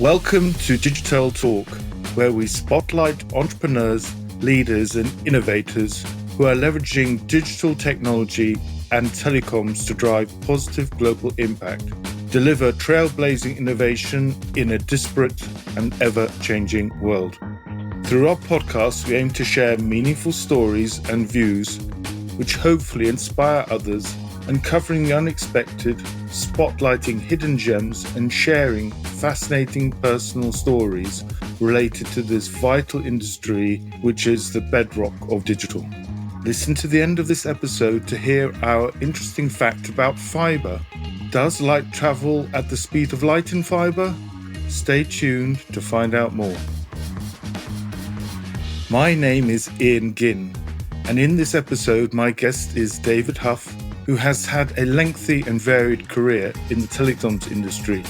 Welcome to Digitel Talk, where we spotlight entrepreneurs, leaders and innovators who are leveraging digital technology and telecoms to drive positive global impact, deliver trailblazing innovation in a disparate and ever-changing world. Through our podcast, we aim to share meaningful stories and views which hopefully inspire others, uncovering the unexpected, spotlighting hidden gems and sharing fascinating personal stories related to this vital industry which is the bedrock of digital. Listen to the end of this episode to hear our interesting fact about fibre. Does light travel at the speed of light in fibre? Stay tuned to find out more. My name is Ian Ginn, and in this episode my guest is David Hough, who has had a lengthy and varied career in the telecoms industry,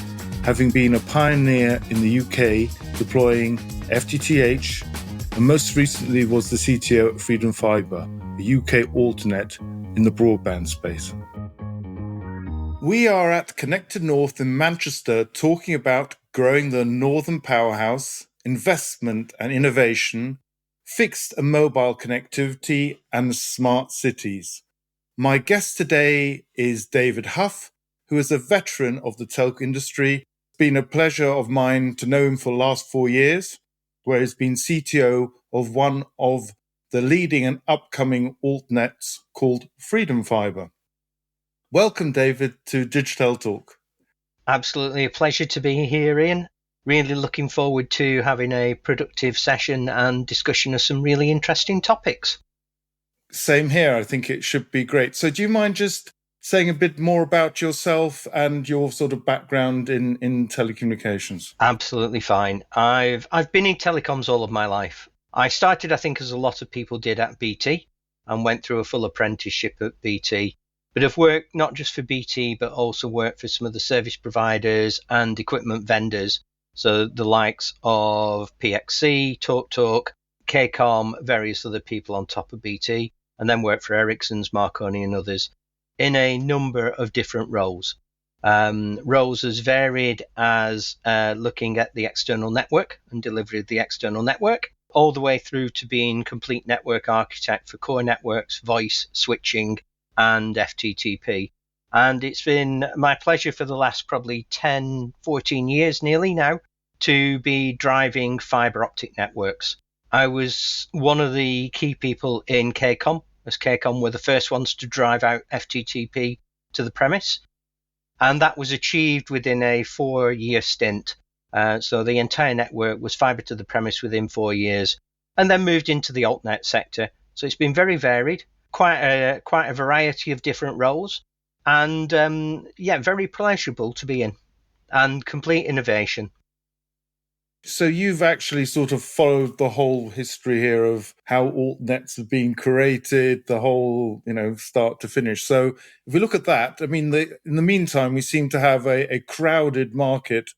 having been a pioneer in the UK deploying FTTH, and most recently was the CTO of Freedom Fibre, a UK altnet in the broadband space. We are at Connected North in Manchester talking about growing the Northern Powerhouse, investment and innovation, fixed and mobile connectivity and smart cities. My guest today is David Hough, who is a veteran of the telco industry. It's been a pleasure of mine to know him for the last 4 years, where he's been CTO of one of the leading and upcoming altnets called Freedom Fibre. Welcome, David, to Digitel Talk. Absolutely a pleasure to be here, Ian. Really looking forward to having a productive session and discussion of some really interesting topics. Same here. I think it should be great. So do you mind just saying a bit more about yourself and your sort of background in telecommunications? Absolutely fine. I've been in telecoms all of my life. I started, I think, as a lot of people did, at BT and went through a full apprenticeship at BT. But I've worked not just for BT, but also worked for some of the service providers and equipment vendors. So the likes of PXC, TalkTalk, KCOM, various other people on top of BT, and then worked for Ericsson's, Marconi and others in a number of different roles. Roles as varied as looking at the external network and delivery of the external network, all the way through to being complete network architect for core networks, voice, switching, and FTTP. And it's been my pleasure for the last probably 10, 14 years nearly now to be driving fibre optic networks. I was one of the key people in KCOM, as KCOM were the first ones to drive out FTTP to the premise. And that was achieved within a 4-year stint. So the entire network was fibre to the premise within 4 years, and then moved into the altnet sector. So it's been very varied, quite a variety of different roles. And very pleasurable to be in, and complete innovation. So you've actually sort of followed the whole history here of how altnets have been created, the whole, start to finish. So if we look at that, I mean, in the meantime, we seem to have a crowded market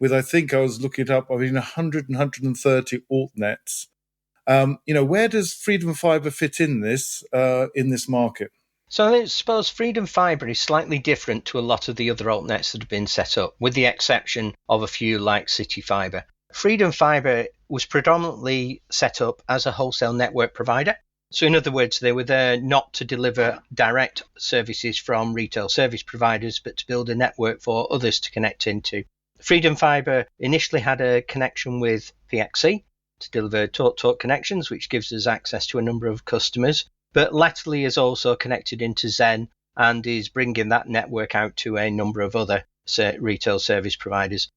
with, I think I was looking it up, 100 and 130 altnets. Where does Freedom Fibre fit in this market? So I suppose Freedom Fibre is slightly different to a lot of the other altnets that have been set up, with the exception of a few like City Fibre. Freedom Fibre was predominantly set up as a wholesale network provider. So in other words, they were there not to deliver direct services from retail service providers, but to build a network for others to connect into. Freedom Fibre initially had a connection with PXC to deliver talk-talk connections, which gives us access to a number of customers, but latterly is also connected into Zen and is bringing that network out to a number of other retail service providers.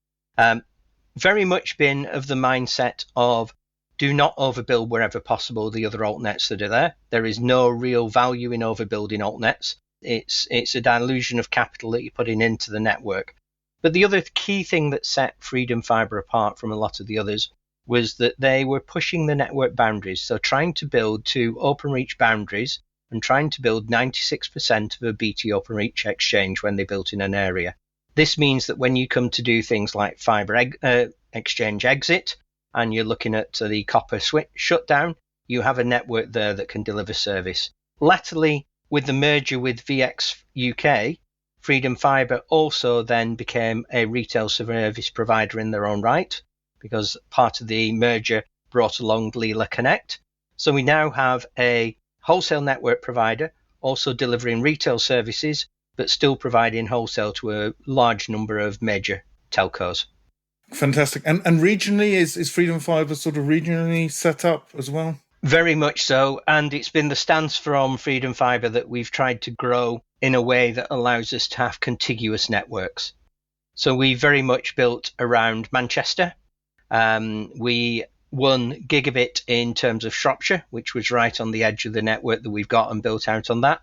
Very much been of the mindset of do not overbuild wherever possible the other altnets that are there. There is no real value in overbuilding altnets. It's a dilution of capital that you're putting into the network. But the other key thing that set Freedom Fibre apart from a lot of the others was that they were pushing the network boundaries, so trying to build to OpenReach boundaries and trying to build 96% of a BT OpenReach exchange when they built in an area. This means that when you come to do things like fibre exchange exit and you're looking at the copper switch shutdown, you have a network there that can deliver service. Latterly, with the merger with VX UK, Freedom Fibre also then became a retail service provider in their own right, because part of the merger brought along Leela Connect. So we now have a wholesale network provider also delivering retail services, but still providing wholesale to a large number of major telcos. Fantastic. And regionally, is Freedom Fibre sort of regionally set up as well? Very much so. And it's been the stance from Freedom Fibre that we've tried to grow in a way that allows us to have contiguous networks. So we very much built around Manchester. We won gigabit in terms of Shropshire, which was right on the edge of the network that we've got and built out on that.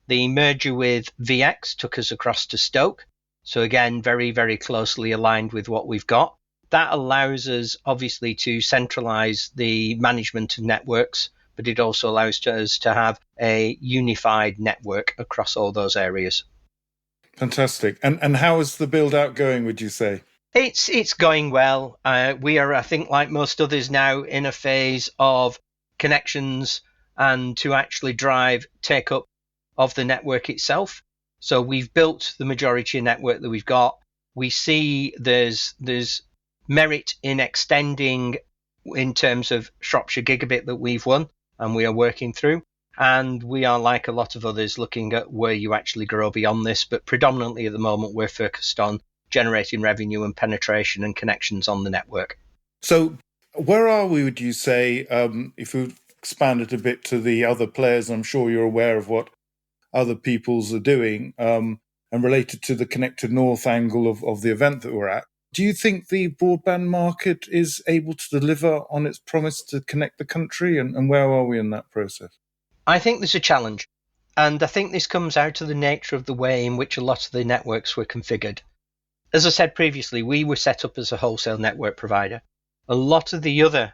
The merger with VX took us across to Stoke. So again, very, very closely aligned with what we've got. That allows us obviously to centralize the management of networks, but it also allows us to have a unified network across all those areas. Fantastic. And how is the build out going, would you say? It's going well. We are, I think, like most others now, in a phase of connections and to actually drive take up of the network itself. So we've built the majority of network that we've got. We see there's merit in extending in terms of Shropshire gigabit that we've won and we are working through. And we are, like a lot of others, looking at where you actually grow beyond this. But predominantly at the moment, we're focused on generating revenue and penetration and connections on the network. So where are we, would you say, if we expand it a bit to the other players? I'm sure you're aware of what other peoples are doing, and related to the Connected North angle of the event that we're at. Do you think the broadband market is able to deliver on its promise to connect the country? And where are we in that process? I think there's a challenge. And I think this comes out of the nature of the way in which a lot of the networks were configured. As I said previously, we were set up as a wholesale network provider. A lot of the other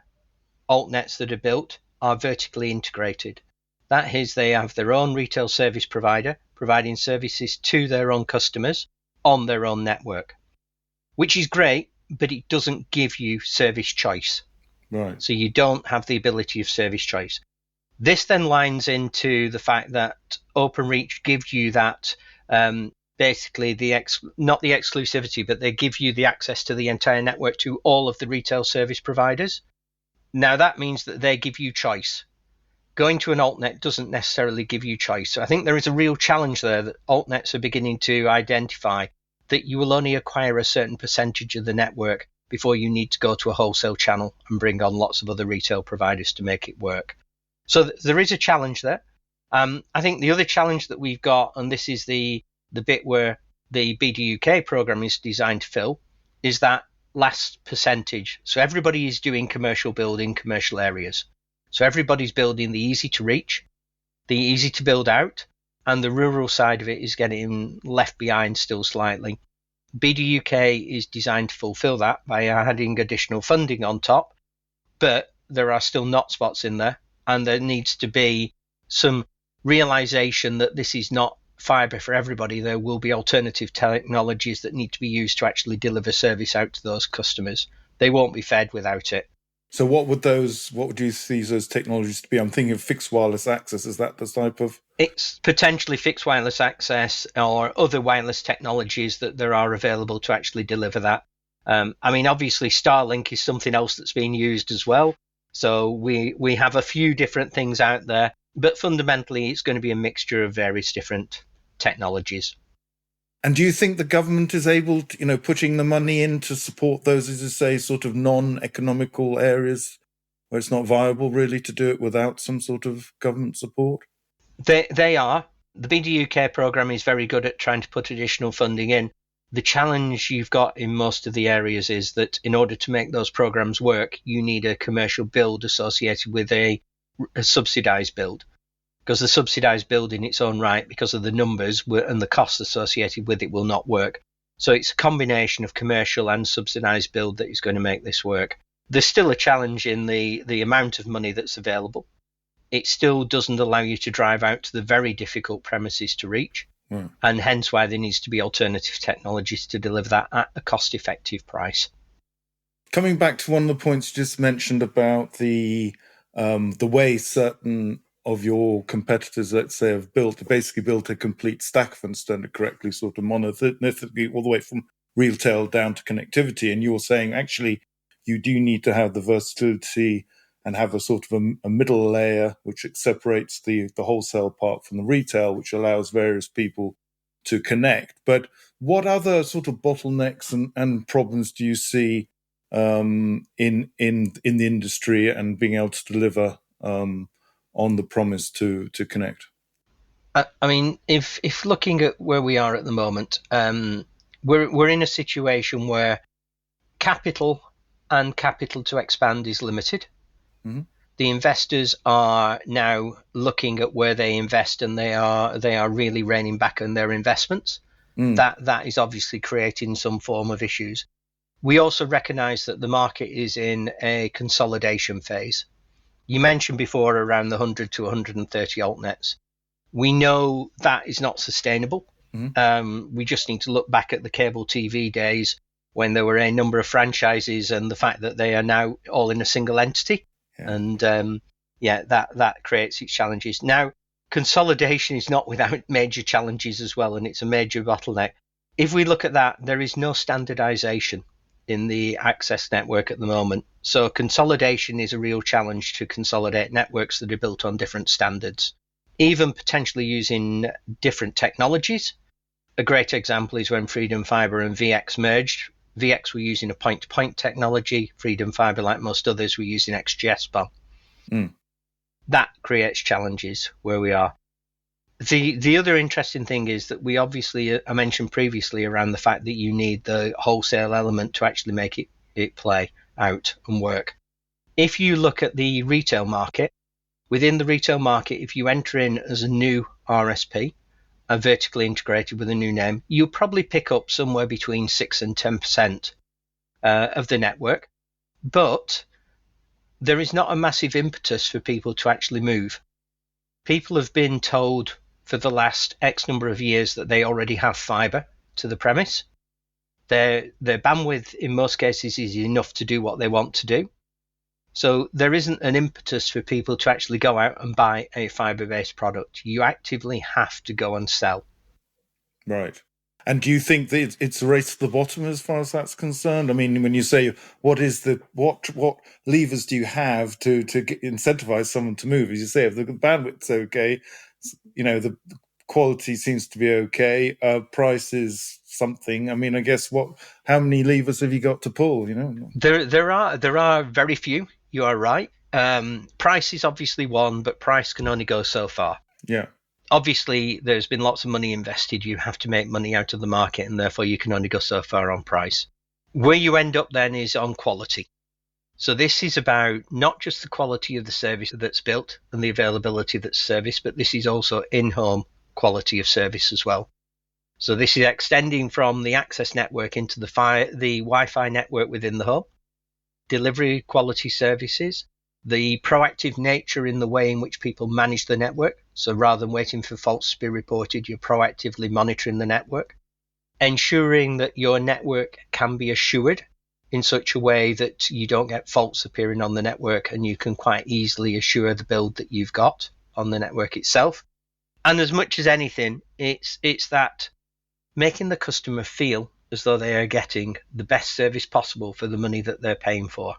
altnets that are built are vertically integrated. That is, they have their own retail service provider, providing services to their own customers on their own network, which is great, but it doesn't give you service choice. Right. So you don't have the ability of service choice. This then lines into the fact that Openreach gives you that, basically not the exclusivity, but they give you the access to the entire network to all of the retail service providers. Now that means that they give you choice. Going to an altnet doesn't necessarily give you choice. So I think there is a real challenge there that altnets are beginning to identify, that you will only acquire a certain percentage of the network before you need to go to a wholesale channel and bring on lots of other retail providers to make it work. So there is a challenge there. I think the other challenge that we've got, and this is the bit where the BDUK program is designed to fill, is that last percentage. So everybody is doing commercial build in commercial areas. So everybody's building the easy to reach, the easy to build out, and the rural side of it is getting left behind still slightly. BDUK is designed to fulfill that by adding additional funding on top, but there are still not spots in there, and there needs to be some realization that this is not fibre for everybody. There will be alternative technologies that need to be used to actually deliver service out to those customers. They won't be fed without it. So what would you see those technologies to be? I'm thinking of fixed wireless access. Is that the type of? It's potentially fixed wireless access or other wireless technologies that there are available to actually deliver that. Obviously Starlink is something else that's being used as well. So we have a few different things out there, but fundamentally it's going to be a mixture of various different technologies. And do you think the government is able to, putting the money in to support those, as you say, sort of non-economical areas where it's not viable really to do it without some sort of government support? They are. The BDUK program is very good at trying to put additional funding in. The challenge you've got in most of the areas is that in order to make those programs work, you need a commercial build associated with a subsidised build. Because the subsidised build in its own right, because of the numbers and the costs associated with it, will not work. So it's a combination of commercial and subsidised build that is going to make this work. There's still a challenge in the amount of money that's available. It still doesn't allow you to drive out to the very difficult premises to reach. And hence why there needs to be alternative technologies to deliver that at a cost-effective price. Coming back to one of the points you just mentioned about the way certain of your competitors, let's say, have basically built a complete stack, if I understand it correctly, sort of monolithically, all the way from retail down to connectivity. And you're saying actually you do need to have the versatility and have a sort of a middle layer which separates the wholesale part from the retail, which allows various people to connect. But what other sort of bottlenecks and problems do you see in the industry and being able to deliver on the promise to connect? I mean, if looking at where we are at the moment, we're in a situation where capital to expand is limited. Mm-hmm. The investors are now looking at where they invest, and they are really reining back on their investments. That is obviously creating some form of issues. We also recognise that the market is in a consolidation phase. You mentioned before around the 100 to 130 altnets. We know that is not sustainable. Mm-hmm. We just need to look back at the cable TV days when there were a number of franchises, and the fact that they are now all in a single entity. Yeah. And that creates its challenges. Now, consolidation is not without major challenges as well, and it's a major bottleneck. If we look at that, there is no standardization in the access network at the moment. So consolidation is a real challenge to consolidate networks that are built on different standards, even potentially using different technologies. A great example is when Freedom Fibre and VX merged. VX were using a point-to-point technology. Freedom Fibre, like most others, were using XGS-PON. That creates challenges where we are. The other interesting thing is that we obviously, I mentioned previously around the fact that you need the wholesale element to actually make it play out and work. If you look at the retail market, within the retail market, if you enter in as a new RSP, a vertically integrated with a new name, you'll probably pick up somewhere between 6 and 10% of the network. But there is not a massive impetus for people to actually move. People have been told for the last X number of years that they already have fibre to the premise. Their bandwidth in most cases is enough to do what they want to do. So there isn't an impetus for people to actually go out and buy a fibre-based product. You actively have to go and sell. Right. And do you think that it's a race to the bottom as far as that's concerned? I mean, when you say what levers do you have to incentivize someone to move? As you say, if the bandwidth's okay, the quality seems to be okay, price is something. I mean, I guess how many levers have you got to pull? There are very few. You are right. Price is obviously one, but price can only go so far. Yeah. Obviously, there's been lots of money invested. You have to make money out of the market, and therefore you can only go so far on price. Where you end up then is on quality. So this is about not just the quality of the service that's built and the availability that's serviced, but this is also in-home quality of service as well. So this is extending from the access network into the Wi-Fi network within the home, delivery quality services, the proactive nature in the way in which people manage the network. So rather than waiting for faults to be reported, you're proactively monitoring the network, ensuring that your network can be assured in such a way that you don't get faults appearing on the network, and you can quite easily assure the build that you've got on the network itself. And as much as anything, it's that making the customer feel as though they are getting the best service possible for the money that they're paying for.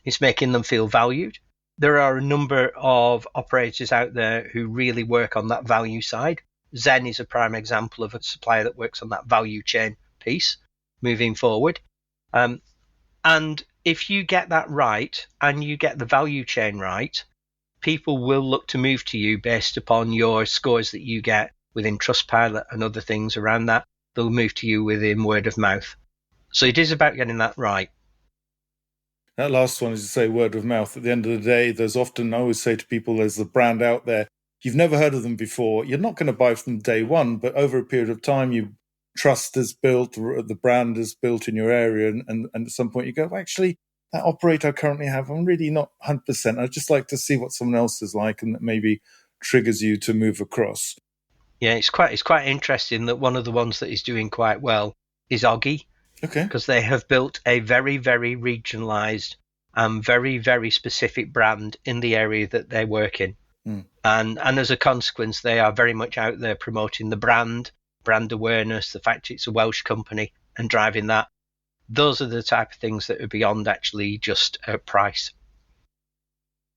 It's making them feel valued. There are a number of operators out there who really work on that value side. Zen is a prime example of a supplier that works on that value chain piece moving forward. And if you get that right and you get the value chain right, people will look to move to you based upon your scores that you get within Trustpilot and other things around that. They'll move to you within word of mouth. So it is about getting that right. That last one is to say word of mouth. At the end of the day, there's often, I always say to people, there's a brand out there. You've never heard of them before. You're not going to buy from day one, but over a period of time, trust is built, the brand is built in your area. And at some point you go, well, actually, that operator I currently have, I'm really not 100%. I'd just like to see what someone else is like, and that maybe triggers you to move across. Yeah, it's quite interesting that one of the ones that is doing quite well is Oggy. Okay. Because they have built a very, very regionalized and very, very specific brand in the area that they work in. And as a consequence, they are very much out there promoting the brand awareness, the fact it's a Welsh company, and driving that. Those are the type of things that are beyond actually just price.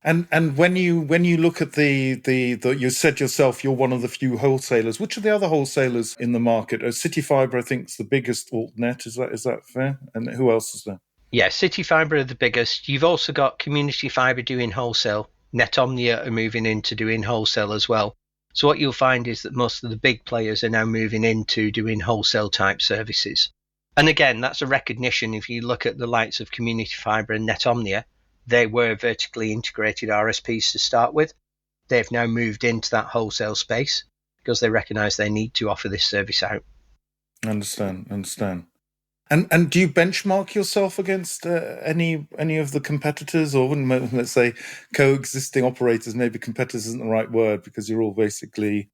And when you look at the you said yourself you're one of the few wholesalers. Which are the other wholesalers in the market? CityFibre, I think, is the biggest altnet. Is that fair? And who else is there? Yeah, CityFibre are the biggest. You've also got Community Fibre doing wholesale. Netomnia are moving into doing wholesale as well. So what you'll find is that most of the big players are now moving into doing wholesale type services. And again, that's a recognition. If you look at the likes of Community Fibre and Netomnia, they were vertically integrated RSPs to start with. They've now moved into that wholesale space because they recognise they need to offer this service out. Understand. And do you benchmark yourself against any of the competitors, or let's say coexisting operators? Maybe competitors isn't the right word because you're all basically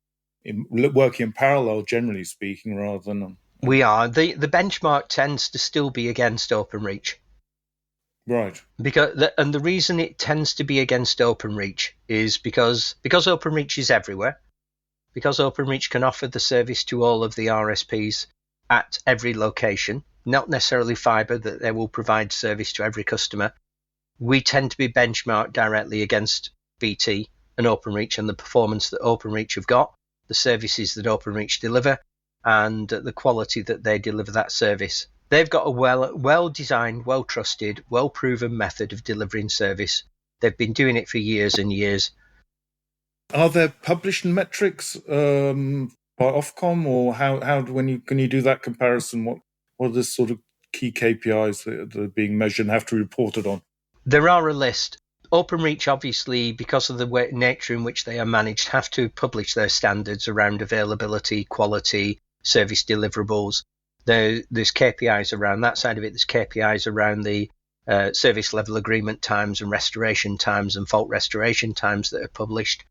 working in parallel, generally speaking, rather than. We are. The benchmark tends to still be against OpenReach. Right. And the reason it tends to be against OpenReach is because OpenReach is everywhere, because OpenReach can offer the service to all of the RSPs at every location, not necessarily fibre that they will provide service to every customer. We tend to be benchmarked directly against BT and OpenReach and the performance that OpenReach have got, the services that OpenReach deliver, and the quality that they deliver that service. They've got a well-designed, well-trusted, well-proven method of delivering service. They've been doing it for years and years. Are there published metrics by Ofcom, or how can you do that comparison? What are the sort of key KPIs that are being measured and have to be reported on? There are a list. OpenReach, obviously, because of the nature in which they are managed, have to publish their standards around availability, quality, service deliverables. There's KPIs around that side of it. There's KPIs around the service level agreement times and restoration times and fault restoration times that are published.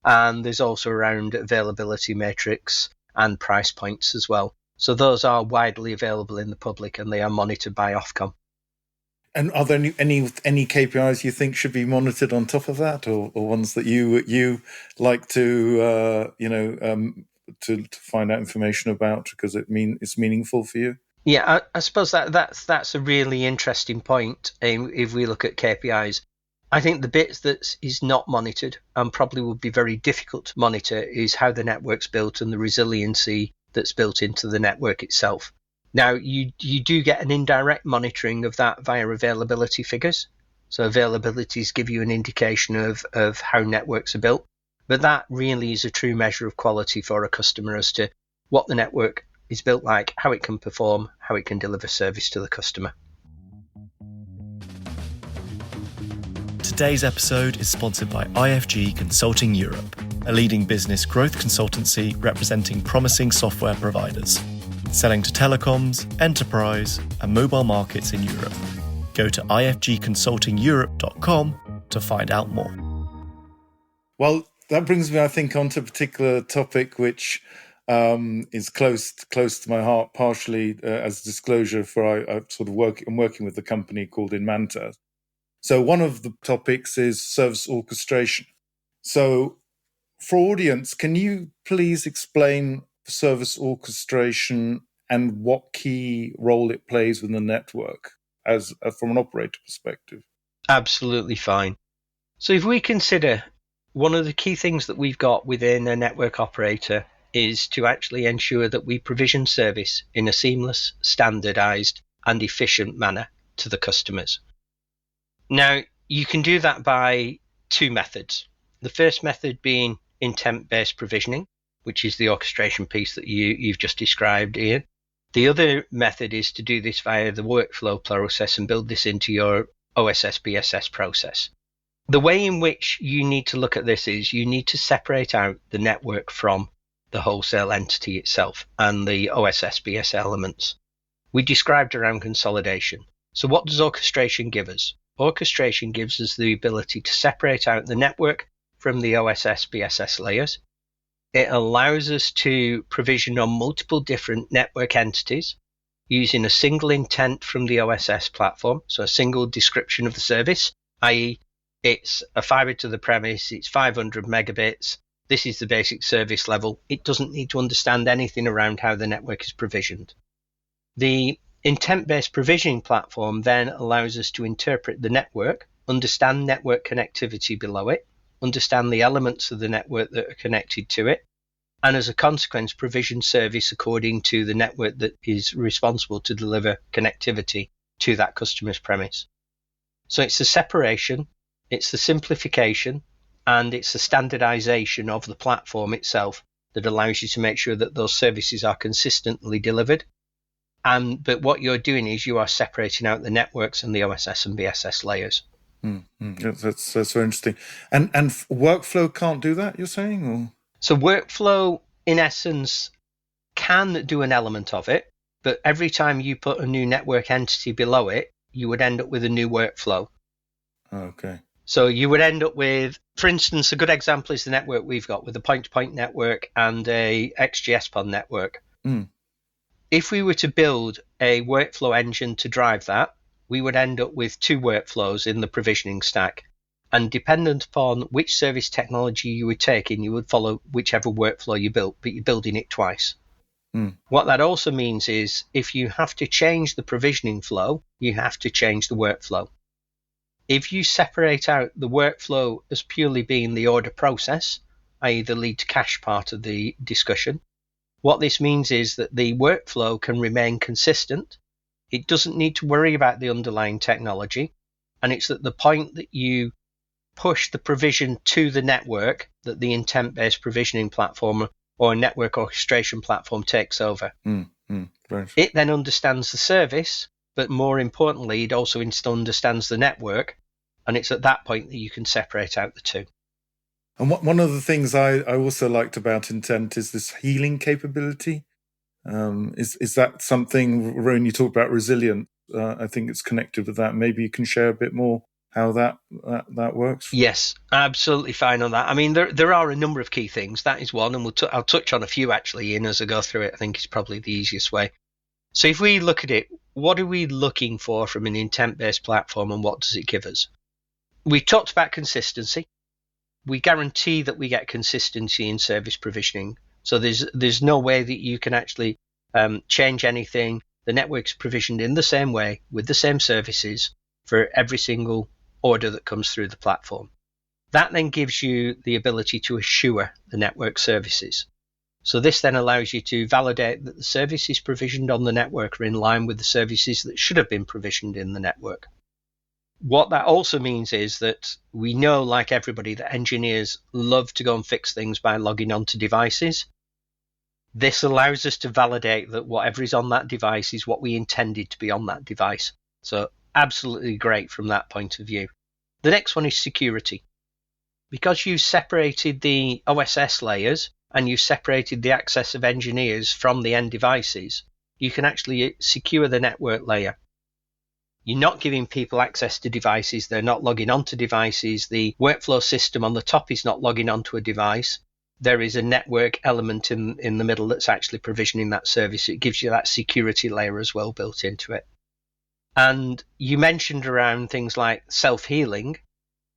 And there's also around availability matrix and price points as well. So those are widely available in the public and they are monitored by Ofcom. And are there any KPIs you think should be monitored on top of that, or ones that you like to to find out information about because it's meaningful for you? Yeah, I suppose that's a really interesting point. If we look at KPIs, I think the bits that is not monitored and probably would be very difficult to monitor is how the network's built and the resiliency that's built into the network itself. Now, you do get an indirect monitoring of that via availability figures. So availabilities give you an indication of how networks are built. But that really is a true measure of quality for a customer as to what the network is built like, how it can perform, how it can deliver service to the customer. Today's episode is sponsored by IFG Consulting Europe, a leading business growth consultancy representing promising software providers, selling to telecoms, enterprise, and mobile markets in Europe. Go to ifgconsultingeurope.com to find out more. Well, that brings me, I think, onto a particular topic which is close to my heart, partially as disclosure. I'm working with a company called Inmanta. So one of the topics is service orchestration. So for audience, can you please explain service orchestration and what key role it plays within the network as from an operator perspective? Absolutely fine. So if we consider one of the key things that we've got within a network operator is to actually ensure that we provision service in a seamless, standardized, and efficient manner to the customers. Now, you can do that by two methods. The first method being intent-based provisioning, which is the orchestration piece that you've just described, Ian. The other method is to do this via the workflow process and build this into your OSS/BSS process. The way in which you need to look at this is you need to separate out the network from the wholesale entity itself and the OSS/BSS elements. We described around consolidation. So what does orchestration give us? Orchestration gives us the ability to separate out the network from the OSS/BSS layers. It allows us to provision on multiple different network entities using a single intent from the OSS platform, so a single description of the service, i.e. It's a fibre to the premise, it's 500 megabits, this is the basic service level. It doesn't need to understand anything around how the network is provisioned. The intent-based provisioning platform then allows us to interpret the network, understand network connectivity below it, understand the elements of the network that are connected to it, and as a consequence, provision service according to the network that is responsible to deliver connectivity to that customer's premise. So it's the separation, it's the simplification, and it's the standardization of the platform itself that allows you to make sure that those services are consistently delivered. But what you're doing is you are separating out the networks and the OSS and BSS layers. That's very interesting. And workflow can't do that, you're saying? Or? So workflow, in essence, can do an element of it, but every time you put a new network entity below it, you would end up with a new workflow. Okay. So you would end up with, for instance, a good example is the network we've got with a point-to-point network and a XGS-PON network. If we were to build a workflow engine to drive that, we would end up with two workflows in the provisioning stack. And dependent upon which service technology you were taking, you would follow whichever workflow you built, but you're building it twice. What that also means is if you have to change the provisioning flow, you have to change the workflow. If you separate out the workflow as purely being the order process, i.e. the lead to cache part of the discussion, what this means is that the workflow can remain consistent. It doesn't need to worry about the underlying technology. And it's at the point that you push the provision to the network that the intent-based provisioning platform or a network orchestration platform takes over. Right. It then understands the service, but more importantly, it also understands the network, and it's at that point that you can separate out the two. And one of the things I also liked about Intent is this healing capability. Is that something, when you talk about resilient, I think it's connected with that. Maybe you can share a bit more how that works? Yes, absolutely fine on that. I mean, there are a number of key things. That is one, and I'll touch on a few actually, Ian, as I go through it. I think it's probably the easiest way. So if we look at it, what are we looking for from an intent-based platform, and what does it give us? We talked about consistency. We guarantee that we get consistency in service provisioning. So there's no way that you can actually change anything. The network's provisioned in the same way with the same services for every single order that comes through the platform. That then gives you the ability to assure the network services. So this then allows you to validate that the services provisioned on the network are in line with the services that should have been provisioned in the network. What that also means is that we know, like everybody, that engineers love to go and fix things by logging onto devices. This allows us to validate that whatever is on that device is what we intended to be on that device. So absolutely great from that point of view. The next one is security. Because you separated the OSS layers and you separated the access of engineers from the end devices, you can actually secure the network layer. You're not giving people access to devices. They're not logging onto devices. The workflow system on the top is not logging onto a device. There is a network element in the middle that's actually provisioning that service. It gives you that security layer as well built into it. And you mentioned around things like self-healing.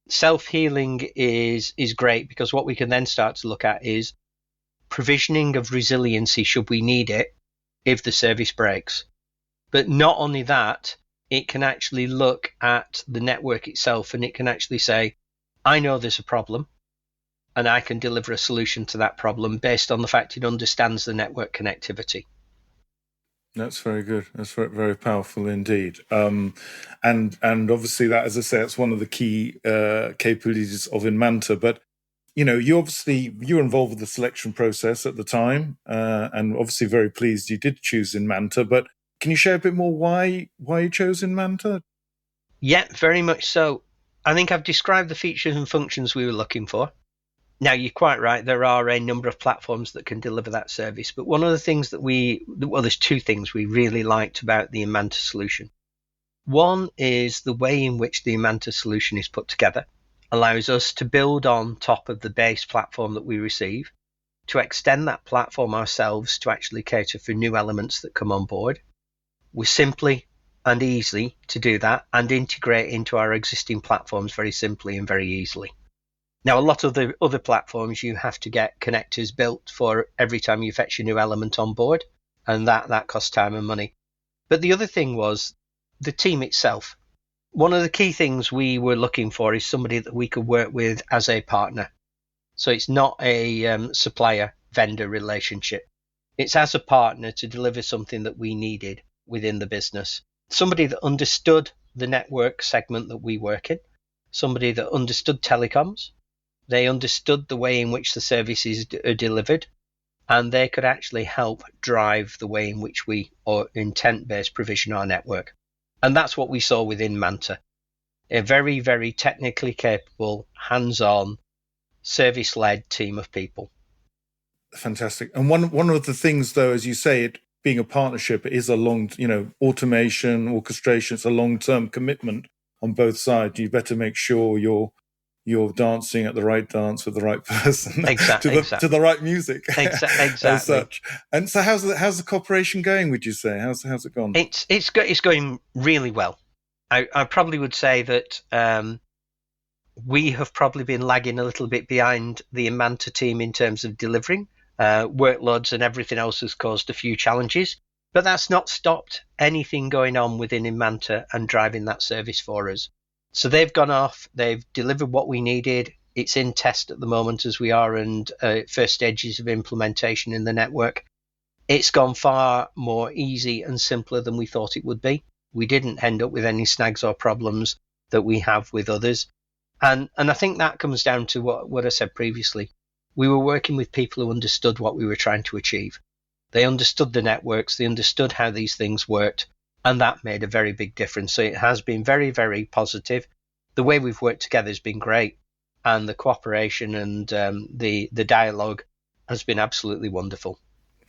Self-healing is great because what we can then start to look at is provisioning of resiliency should we need it if the service breaks. But not only that, it can actually look at the network itself and it can actually say, I know there's a problem and I can deliver a solution to that problem based on the fact it understands the network connectivity. That's very good. That's very, very powerful indeed. And obviously that, as I say, it's one of the key capabilities of Inmanta. But, you know, you were involved with the selection process at the time and obviously very pleased you did choose Inmanta. But can you share a bit more why you chose Inmanta? Yeah, very much so. I think I've described the features and functions we were looking for. Now, you're quite right. There are a number of platforms that can deliver that service. But one of the things there's two things we really liked about the Inmanta solution. One is the way in which the Inmanta solution is put together allows us to build on top of the base platform that we receive, to extend that platform ourselves to actually cater for new elements that come on board. We simply and easy to do that and integrate into our existing platforms very simply and very easily. Now, a lot of the other platforms, you have to get connectors built for every time you fetch a new element on board, and that costs time and money. But the other thing was the team itself. One of the key things we were looking for is somebody that we could work with as a partner. So it's not a supplier-vendor relationship. It's as a partner to deliver something that we needed within the business. Somebody that understood the network segment that we work in, somebody that understood telecoms, they understood the way in which the services are delivered, and they could actually help drive the way in which we, or intent-based, provision our network. And that's what we saw within Manta. A very, very technically capable, hands-on, service-led team of people. Fantastic. And one of the things, though, as you say, it being a partnership is a long, automation, orchestration, it's a long-term commitment on both sides. You better make sure you're dancing at the right dance with the right person, to the right music, exactly. As such. And so, how's the cooperation going? Would you say how's it gone? It's going really well. I probably would say that we have probably been lagging a little bit behind the Manta team in terms of delivering. Workloads and everything else has caused a few challenges, but that's not stopped anything going on within Manta and driving that service for us. So they've gone off, they've delivered what we needed. It's in test at the moment as we are, and first stages of implementation in the network. It's gone far more easy and simpler than we thought it would be. We didn't end up with any snags or problems that we have with others. And I think that comes down to what I said previously. We were working with people who understood what we were trying to achieve. They understood the networks, they understood how these things worked, and that made a very big difference. So it has been very, very positive. The way we've worked together has been great, and the cooperation and the dialogue has been absolutely wonderful.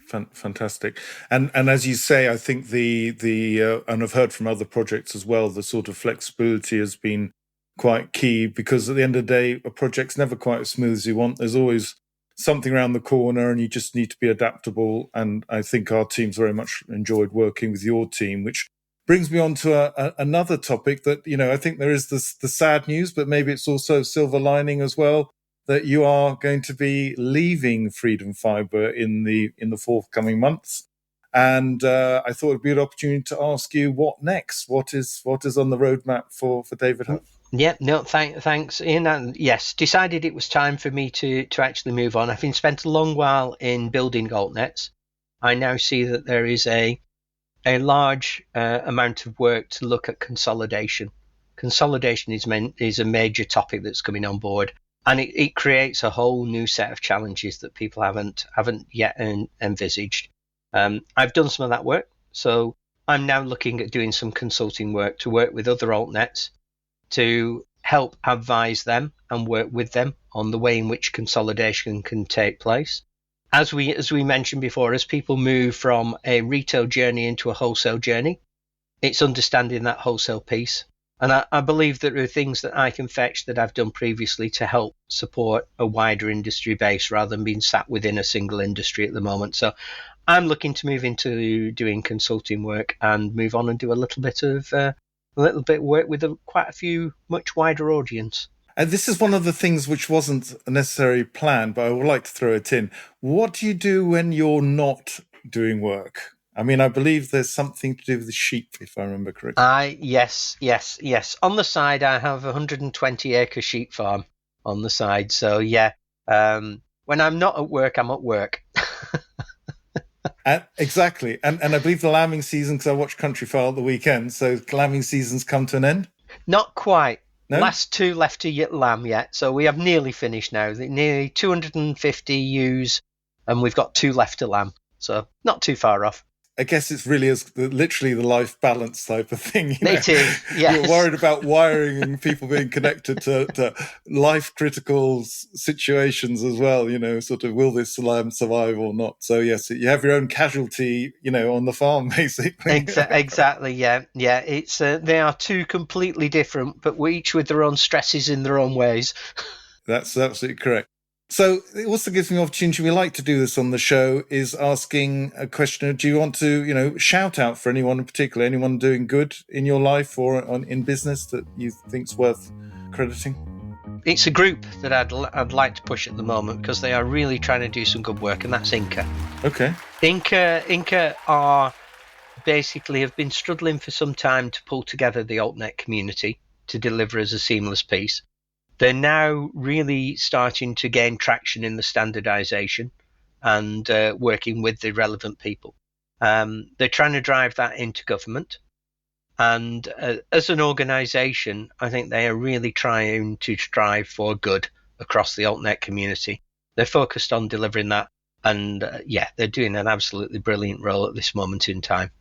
Fantastic. And as you say, I think the and I've heard from other projects as well, the sort of flexibility has been quite key, because at the end of the day, a project's never quite as smooth as you want. There's always something around the corner, and you just need to be adaptable. And I think our teams very much enjoyed working with your team, which brings me on to another topic that, I think there is the sad news, but maybe it's also silver lining as well, that you are going to be leaving Freedom Fibre in the forthcoming months. And I thought it'd be an opportunity to ask you what next. What is on the roadmap for David Hough? Yeah, no, thanks, Ian. And yes, decided it was time for me to actually move on. Having spent a long while in building altnets, I now see that there is a large amount of work to look at consolidation. Consolidation is a major topic that's coming on board, and it creates a whole new set of challenges that people haven't yet envisaged. I've done some of that work, so I'm now looking at doing some consulting work to work with other altnets to help advise them and work with them on the way in which consolidation can take place. As we mentioned before, as people move from a retail journey into a wholesale journey, it's understanding that wholesale piece. And I believe that there are things that I can fetch that I've done previously to help support a wider industry base rather than being sat within a single industry at the moment. So I'm looking to move into doing consulting work and move on and do a little bit work with quite a few much wider audience. And this is one of the things which wasn't necessarily planned, but I would like to throw it in. What do you do when you're not doing work? I mean, I believe there's something to do with the sheep, if I remember correctly. Yes. On the side, I have a 120-acre sheep farm on the side. So, yeah, when I'm not at work, I'm at work. Exactly. And I believe the lambing season, because I watch Countryfile at the weekend, so lambing season's come to an end? Not quite. No? Last two left to lamb yet, so we have nearly finished now. Nearly 250 ewes, and we've got 2 left to lamb, so not too far off. I guess it's really literally the life balance type of thing. It is, yes. You're worried about wiring and people being connected to life critical situations as well, sort of will this lamb survive or not? So yes, you have your own casualty, on the farm, basically. Exactly, yeah. It's they are 2 completely different, but each with their own stresses in their own ways. That's absolutely correct. So it also gives me an opportunity. We like to do this on the show, is asking a question. Do you want to, shout out for anyone in particular, anyone doing good in your life or in business that you think's worth crediting? It's a group that I'd like to push at the moment because they are really trying to do some good work, and that's Inca. Okay. Inca are basically have been struggling for some time to pull together the altnet community to deliver as a seamless piece. They're now really starting to gain traction in the standardization and working with the relevant people. They're trying to drive that into government. And as an organization, I think they are really trying to strive for good across the altnet community. They're focused on delivering that. And they're doing an absolutely brilliant role at this moment in time.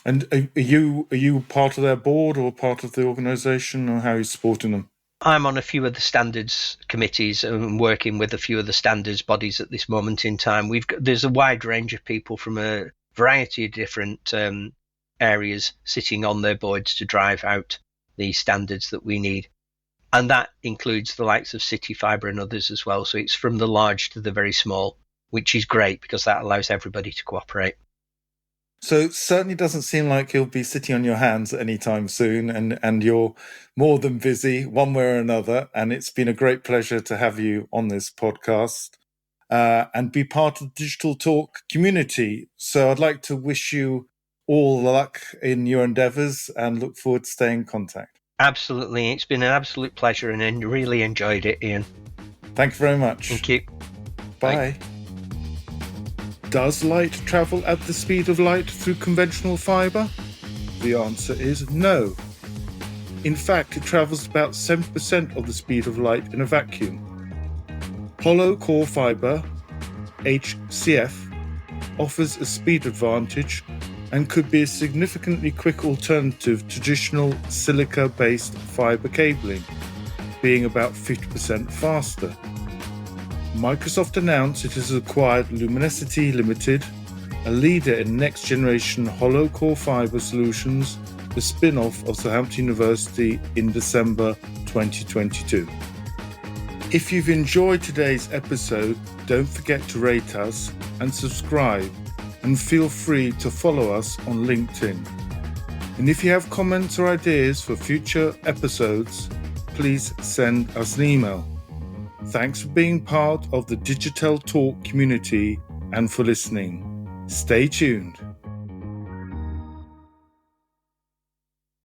And are you part of their board or part of the organization, or how are you supporting them? I'm on a few of the standards committees and working with a few of the standards bodies at this moment in time. There's a wide range of people from a variety of different areas sitting on their boards to drive out the standards that we need. And that includes the likes of CityFibre and others as well. So it's from the large to the very small, which is great because that allows everybody to cooperate. So it certainly doesn't seem like you'll be sitting on your hands anytime soon, and you're more than busy one way or another. And it's been a great pleasure to have you on this podcast and be part of the Digitel Talk community. So I'd like to wish you all the luck in your endeavours and look forward to staying in contact. Absolutely. It's been an absolute pleasure and I really enjoyed it, Ian. Thank you very much. Thank you. Bye. Does light travel at the speed of light through conventional fibre? The answer is no. In fact, it travels about 70% of the speed of light in a vacuum. Hollow core fibre, HCF, offers a speed advantage and could be a significantly quick alternative to traditional silica-based fibre cabling, being about 50% faster. Microsoft announced it has acquired Luminosity Limited, a leader in next-generation hollow core fibre solutions, the spin-off of Southampton University, in December 2022. If you've enjoyed today's episode, don't forget to rate us and subscribe, and feel free to follow us on LinkedIn. And if you have comments or ideas for future episodes, please send us an email. Thanks for being part of the Digitel Talk community and for listening. Stay tuned.